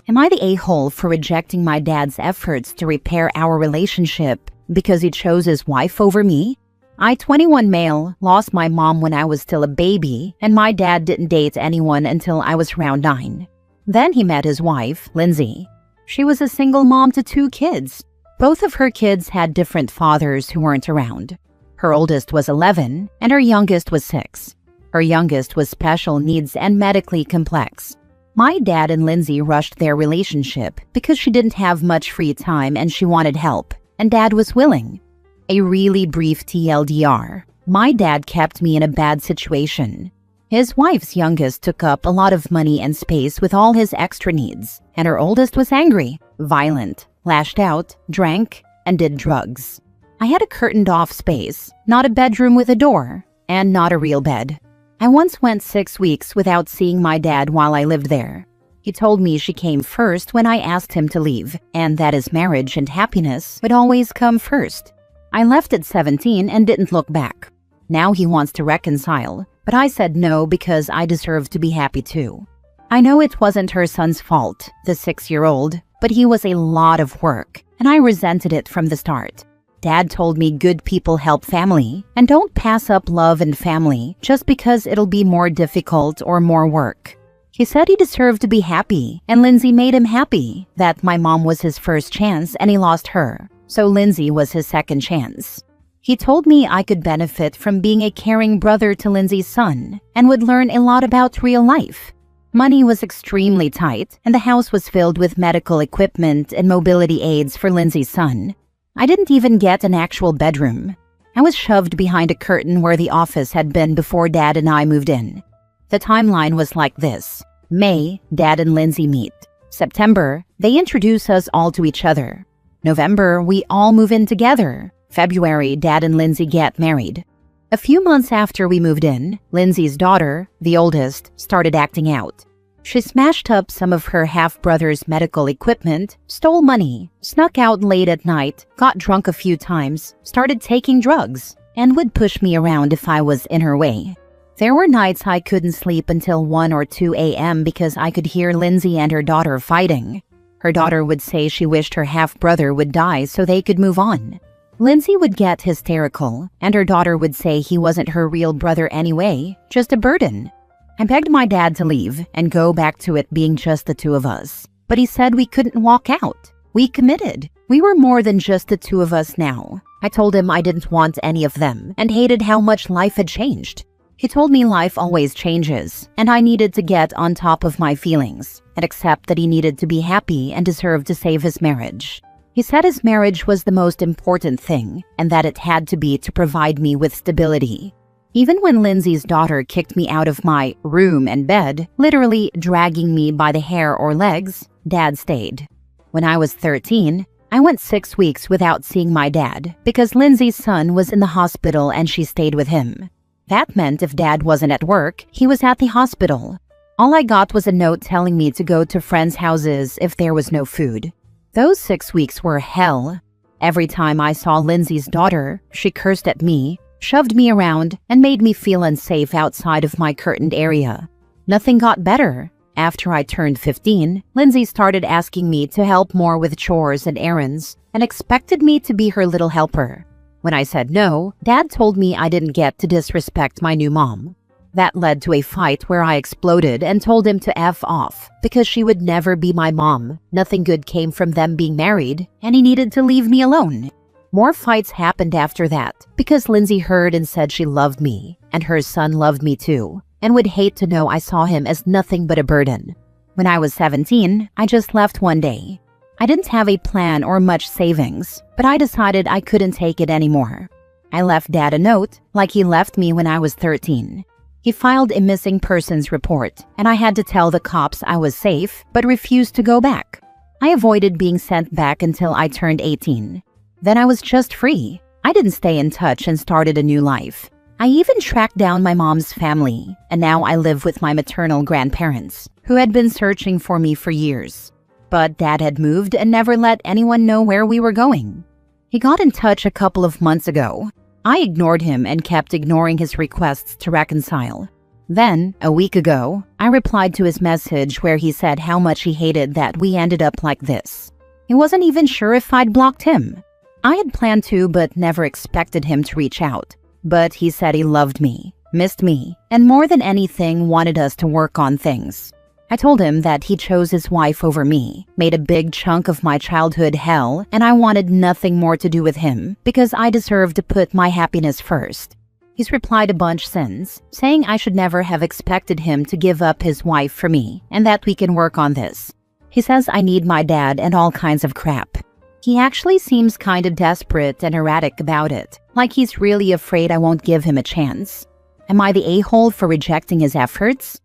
Am I the a-hole for rejecting my dad's efforts to repair our relationship because he chose his wife over me? I, 21 male, lost my mom when I was still a baby, and my dad didn't date anyone until I was around 9. Then he met his wife, Lindsay. She was a single mom to 2 kids. Both of her kids had different fathers who weren't around. Her oldest was 11, and her youngest was 6. Her youngest was special needs and medically complex. My dad and Lindsay rushed their relationship because she didn't have much free time and she wanted help, and Dad was willing. A really brief TLDR. My dad kept me in a bad situation. His wife's youngest took up a lot of money and space with all his extra needs, and her oldest was angry, violent, lashed out, drank, and did drugs. I had a curtained-off space, not a bedroom with a door, and not a real bed. I once went 6 weeks without seeing my dad while I lived there. He told me she came first when I asked him to leave, and that his marriage and happiness would always come first. I left at 17 and didn't look back. Now he wants to reconcile, but I said no because I deserve to be happy too. I know it wasn't her son's fault, the 6-year-old, but he was a lot of work, and I resented it from the start. Dad told me good people help family, and don't pass up love and family just because it'll be more difficult or more work. He said he deserved to be happy, and Lindsay made him happy, that my mom was his first chance and he lost her, so Lindsay was his second chance. He told me I could benefit from being a caring brother to Lindsay's son and would learn a lot about real life. Money was extremely tight, and the house was filled with medical equipment and mobility aids for Lindsay's son. I didn't even get an actual bedroom. I was shoved behind a curtain where the office had been before Dad and I moved in. The timeline was like this. May, Dad and Lindsay meet. September, they introduce us all to each other. November, we all move in together. February, Dad and Lindsay get married. A few months after we moved in, Lindsay's daughter, the oldest, started acting out. She smashed up some of her half-brother's medical equipment, stole money, snuck out late at night, got drunk a few times, started taking drugs, and would push me around if I was in her way. There were nights I couldn't sleep until 1 or 2 a.m. because I could hear Lindsay and her daughter fighting. Her daughter would say she wished her half-brother would die so they could move on. Lindsay would get hysterical, and her daughter would say he wasn't her real brother anyway, just a burden. I begged my dad to leave and go back to it being just the 2 of us, but he said we couldn't walk out. We committed. We were more than just the 2 of us now. I told him I didn't want any of them and hated how much life had changed. He told me life always changes, and I needed to get on top of my feelings and accept that he needed to be happy and deserved to save his marriage. He said his marriage was the most important thing and that it had to be to provide me with stability. Even when Lindsay's daughter kicked me out of my room and bed, literally dragging me by the hair or legs, Dad stayed. When I was 13, I went 6 weeks without seeing my dad because Lindsay's son was in the hospital and she stayed with him. That meant if Dad wasn't at work, he was at the hospital. All I got was a note telling me to go to friends' houses if there was no food. Those 6 weeks were hell. Every time I saw Lindsay's daughter, she cursed at me, shoved me around, and made me feel unsafe outside of my curtained area. Nothing got better. After I turned 15, Lindsay started asking me to help more with chores and errands and expected me to be her little helper. When I said no, Dad told me I didn't get to disrespect my new mom. That led to a fight where I exploded and told him to F off because she would never be my mom. Nothing good came from them being married, and he needed to leave me alone. More fights happened after that because Lindsay heard and said she loved me, and her son loved me too, and would hate to know I saw him as nothing but a burden. When I was 17, I just left one day. I didn't have a plan or much savings, but I decided I couldn't take it anymore. I left Dad a note, like he left me when I was 13. He filed a missing persons report, and I had to tell the cops I was safe, but refused to go back. I avoided being sent back until I turned 18. Then I was just free. I didn't stay in touch and started a new life. I even tracked down my mom's family, and now I live with my maternal grandparents, who had been searching for me for years. But Dad had moved and never let anyone know where we were going. He got in touch a couple of months ago. I ignored him and kept ignoring his requests to reconcile. Then, a week ago, I replied to his message where he said how much he hated that we ended up like this. He wasn't even sure if I'd blocked him. I had planned to, but never expected him to reach out. But he said he loved me, missed me, and more than anything wanted us to work on things. I told him that he chose his wife over me, made a big chunk of my childhood hell, and I wanted nothing more to do with him because I deserved to put my happiness first. He's replied a bunch since, saying I should never have expected him to give up his wife for me and that we can work on this. He says I need my dad and all kinds of crap. He actually seems kind of desperate and erratic about it, like he's really afraid I won't give him a chance. Am I the a-hole for rejecting his efforts?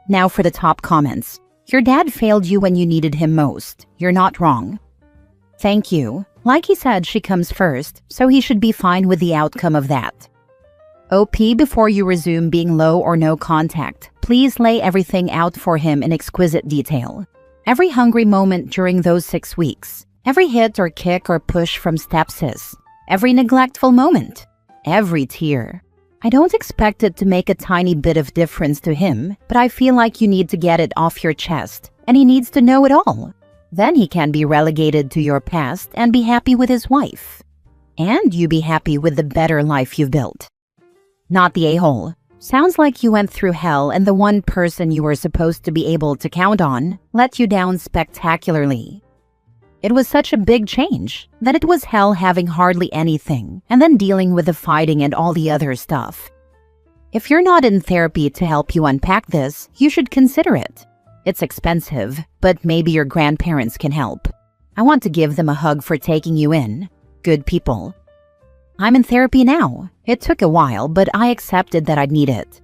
Now for the top comments. Your dad failed you when you needed him most. You're not wrong. Thank you. Like he said, she comes first, so he should be fine with the outcome of that. OP, before you resume being low or no contact, please lay everything out for him in exquisite detail. Every hungry moment during those 6 weeks. Every hit or kick or push from stepsis. Every neglectful moment. Every tear. I don't expect it to make a tiny bit of difference to him, but I feel like you need to get it off your chest, and he needs to know it all. Then he can be relegated to your past and be happy with his wife. And you be happy with the better life you've built. Not the a-hole. Sounds like you went through hell and the one person you were supposed to be able to count on let you down spectacularly. It was such a big change that it was hell having hardly anything and then dealing with the fighting and all the other stuff. If you're not in therapy to help you unpack this, you should consider it. It's expensive, but maybe your grandparents can help. I want to give them a hug for taking you in. Good people. I'm in therapy now. It took a while, but I accepted that I'd need it.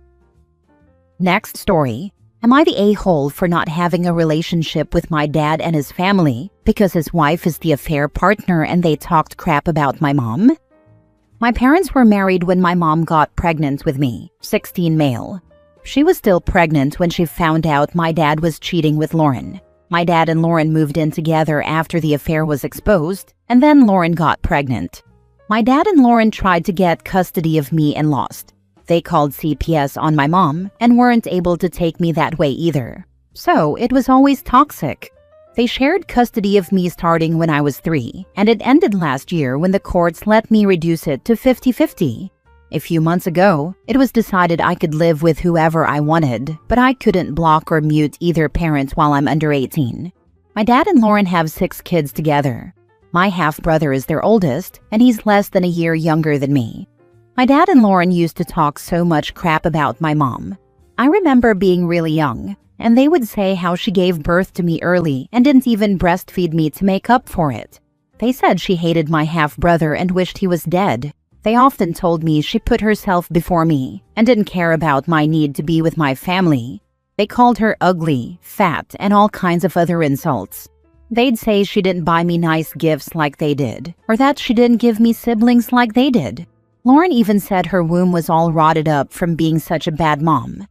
Next story. Am I the a-hole for not having a relationship with my dad and his family because his wife is the affair partner and they talked crap about my mom? My parents were married when my mom got pregnant with me, 16 male. She was still pregnant when she found out my dad was cheating with Lauren. My dad and Lauren moved in together after the affair was exposed, and then Lauren got pregnant. My dad and Lauren tried to get custody of me and lost. They called CPS on my mom and weren't able to take me that way either. So it was always toxic. They shared custody of me starting when I was 3, and it ended last year when the courts let me reduce it to 50-50. A few months ago, it was decided I could live with whoever I wanted, but I couldn't block or mute either parent while I'm under 18. My dad and Lauren have 6 kids together. My half-brother is their oldest, and he's less than a year younger than me. My dad and Lauren used to talk so much crap about my mom. I remember being really young, and they would say how she gave birth to me early and didn't even breastfeed me to make up for it. They said she hated my half-brother and wished he was dead. They often told me she put herself before me and didn't care about my need to be with my family. They called her ugly, fat, and all kinds of other insults. They'd say she didn't buy me nice gifts like they did, or that she didn't give me siblings like they did. Lauren even said her womb was all rotted up from being such a bad mom.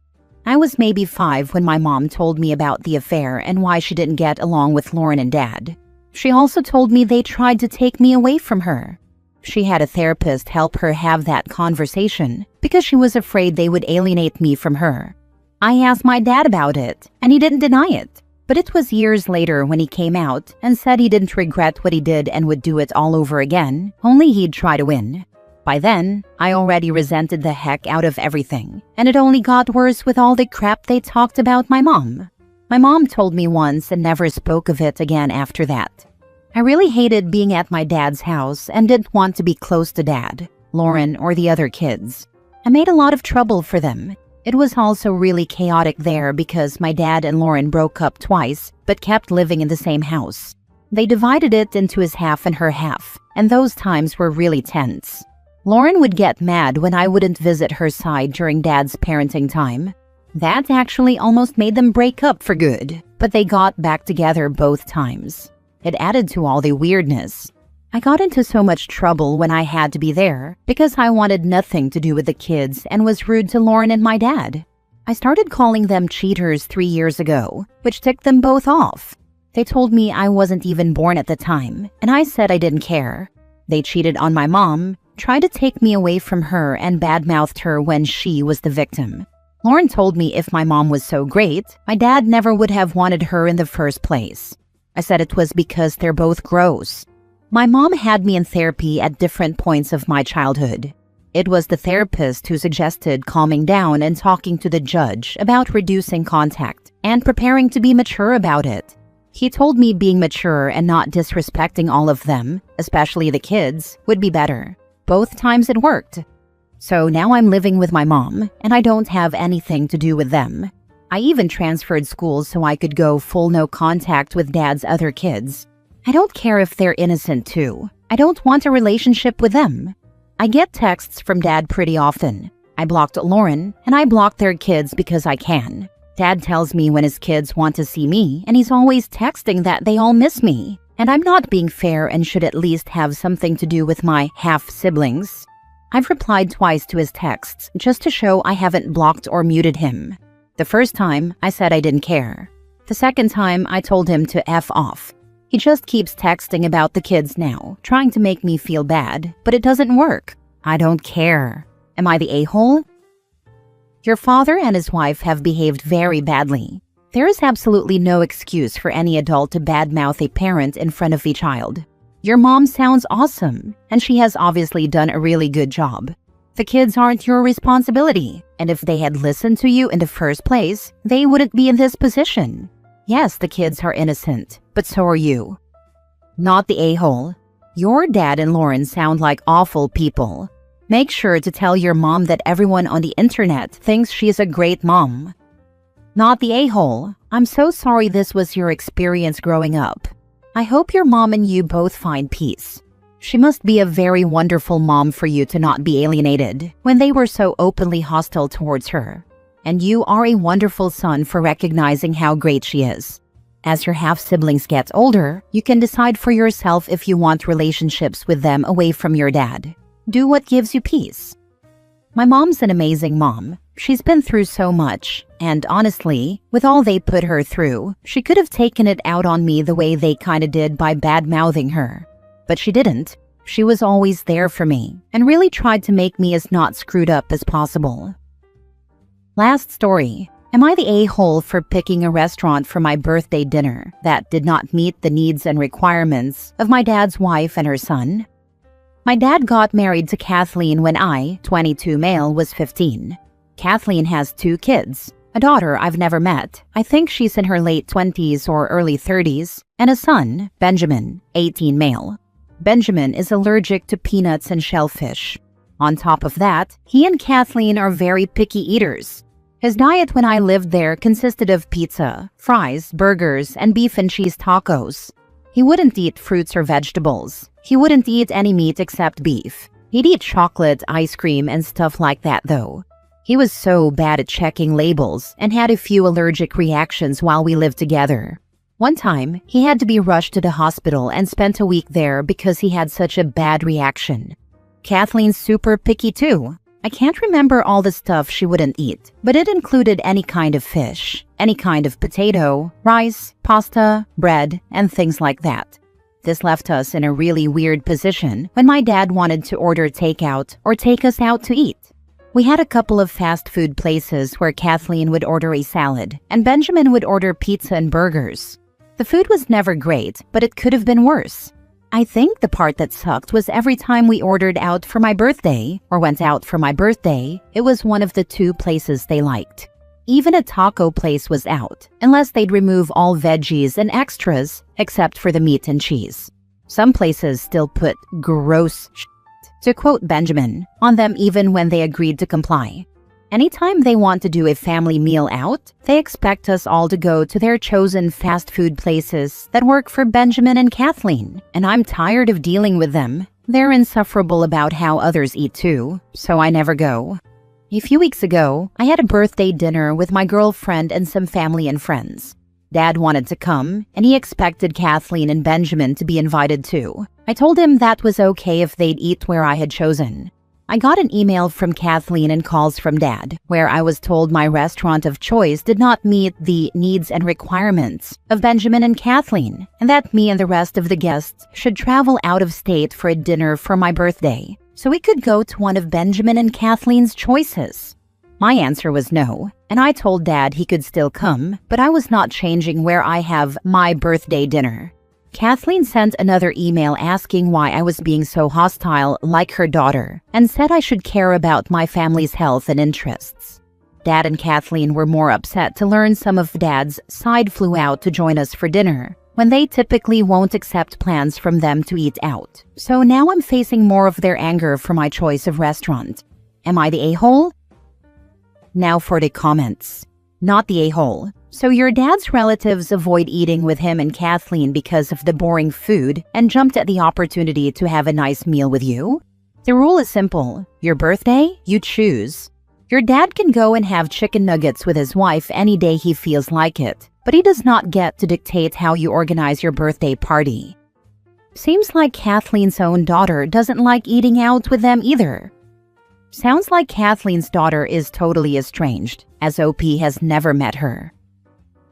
I was maybe 5 when my mom told me about the affair and why she didn't get along with Lauren and Dad. She also told me they tried to take me away from her. She had a therapist help her have that conversation because she was afraid they would alienate me from her. I asked my dad about it, and he didn't deny it. But it was years later when he came out and said he didn't regret what he did and would do it all over again, only he'd try to win. By then, I already resented the heck out of everything, and it only got worse with all the crap they talked about my mom. My mom told me once and never spoke of it again after that. I really hated being at my dad's house and didn't want to be close to Dad, Lauren, or the other kids. I made a lot of trouble for them. It was also really chaotic there because my dad and Lauren broke up twice but kept living in the same house. They divided it into his half and her half, and those times were really tense. Lauren would get mad when I wouldn't visit her side during Dad's parenting time. That actually almost made them break up for good, but they got back together both times. It added to all the weirdness. I got into so much trouble when I had to be there because I wanted nothing to do with the kids and was rude to Lauren and my dad. I started calling them cheaters 3 years ago, which ticked them both off. They told me I wasn't even born at the time, and I said I didn't care. They cheated on my mom, tried to take me away from her, and badmouthed her when she was the victim. Lauren told me if my mom was so great, my dad never would have wanted her in the first place. I said it was because they're both gross. My mom had me in therapy at different points of my childhood. It was the therapist who suggested calming down and talking to the judge about reducing contact and preparing to be mature about it. He told me being mature and not disrespecting all of them, especially the kids, would be better. Both times it worked. So now I'm living with my mom, and I don't have anything to do with them. I even transferred schools so I could go full no contact with dad's other kids. I don't care if they're innocent too. I don't want a relationship with them. I get texts from dad pretty often. I blocked Lauren, and I blocked their kids because I can. Dad tells me when his kids want to see me, and he's always texting that they all miss me. And I'm not being fair and should at least have something to do with my half-siblings. I've replied twice to his texts just to show I haven't blocked or muted him. The first time, I said I didn't care. The second time, I told him to F off. He just keeps texting about the kids now, trying to make me feel bad, but it doesn't work. I don't care. Am I the a-hole? Your father and his wife have behaved very badly. There is absolutely no excuse for any adult to badmouth a parent in front of a child. Your mom sounds awesome, and she has obviously done a really good job. The kids aren't your responsibility, and if they had listened to you in the first place, they wouldn't be in this position. Yes, the kids are innocent, but so are you. Not the a-hole. Your dad and Lauren sound like awful people. Make sure to tell your mom that everyone on the internet thinks she's a great mom. Not the a-hole. I'm so sorry this was your experience growing up. I hope your mom and you both find peace. She must be a very wonderful mom for you to not be alienated when they were so openly hostile towards her. And you are a wonderful son for recognizing how great she is. As your half-siblings get older, you can decide for yourself if you want relationships with them away from your dad. Do what gives you peace. My mom's an amazing mom. She's been through so much, and honestly, with all they put her through, she could have taken it out on me the way they kinda did by bad-mouthing her. But she didn't. She was always there for me, and really tried to make me as not screwed up as possible. Last story. Am I the a-hole for picking a restaurant for my birthday dinner that did not meet the needs and requirements of my dad's wife and her son? My dad got married to Kathleen when I, 22 male, was 15. Kathleen has 2 kids, a daughter I've never met, I think she's in her late 20s or early 30s, and a son, Benjamin, 18 male. Benjamin is allergic to peanuts and shellfish. On top of that, he and Kathleen are very picky eaters. His diet when I lived there consisted of pizza, fries, burgers, and beef and cheese tacos. He wouldn't eat fruits or vegetables. He wouldn't eat any meat except beef. He'd eat chocolate, ice cream, and stuff like that though. He was so bad at checking labels and had a few allergic reactions while we lived together. One time, he had to be rushed to the hospital and spent a week there because he had such a bad reaction. Kathleen's super picky too. I can't remember all the stuff she wouldn't eat, but it included any kind of fish, any kind of potato, rice, pasta, bread, and things like that. This left us in a really weird position when my dad wanted to order takeout or take us out to eat. We had a couple of fast food places where Kathleen would order a salad and Benjamin would order pizza and burgers. The food was never great, but it could have been worse. I think the part that sucked was every time we ordered out for my birthday or went out for my birthday, it was one of the 2 places they liked. Even a taco place was out, unless they'd remove all veggies and extras except for the meat and cheese. Some places still put gross shit, to quote Benjamin, on them even when they agreed to comply. Anytime they want to do a family meal out, they expect us all to go to their chosen fast food places that work for Benjamin and Kathleen, and I'm tired of dealing with them. They're insufferable about how others eat too, so I never go. A few weeks ago, I had a birthday dinner with my girlfriend and some family and friends. Dad wanted to come, and he expected Kathleen and Benjamin to be invited too. I told him that was okay if they'd eat where I had chosen. I got an email from Kathleen and calls from Dad, where I was told my restaurant of choice did not meet the needs and requirements of Benjamin and Kathleen, and that me and the rest of the guests should travel out of state for a dinner for my birthday, so we could go to one of Benjamin and Kathleen's choices. My answer was no, and I told Dad he could still come, but I was not changing where I have my birthday dinner. Kathleen sent another email asking why I was being so hostile like her daughter, and said I should care about my family's health and interests. Dad and Kathleen were more upset to learn some of Dad's side flew out to join us for dinner, when they typically won't accept plans from them to eat out. So now I'm facing more of their anger for my choice of restaurant. Am I the a-hole? Now for the comments. Not the a-hole. So your dad's relatives avoid eating with him and Kathleen because of the boring food and jumped at the opportunity to have a nice meal with you? The rule is simple. Your birthday, you choose. Your dad can go and have chicken nuggets with his wife any day he feels like it, but he does not get to dictate how you organize your birthday party. Seems like Kathleen's own daughter doesn't like eating out with them either. Sounds like Kathleen's daughter is totally estranged, as OP has never met her.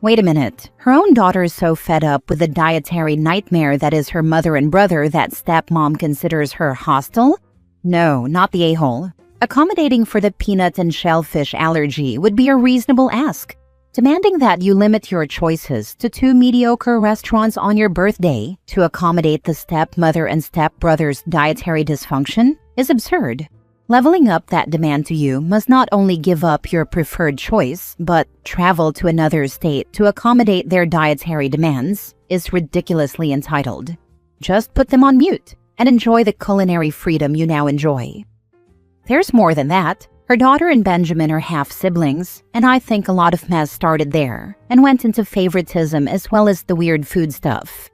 Wait a minute, her own daughter is so fed up with the dietary nightmare that is her mother and brother that stepmom considers her hostile? No, not the a-hole. Accommodating for the peanut and shellfish allergy would be a reasonable ask. Demanding that you limit your choices to 2 mediocre restaurants on your birthday to accommodate the stepmother and stepbrother's dietary dysfunction is absurd. Leveling up that demand to you must not only give up your preferred choice, but travel to another state to accommodate their dietary demands is ridiculously entitled. Just put them on mute and enjoy the culinary freedom you now enjoy. There's more than that. Her daughter and Benjamin are half-siblings, and I think a lot of mess started there and went into favoritism as well as the weird food stuff.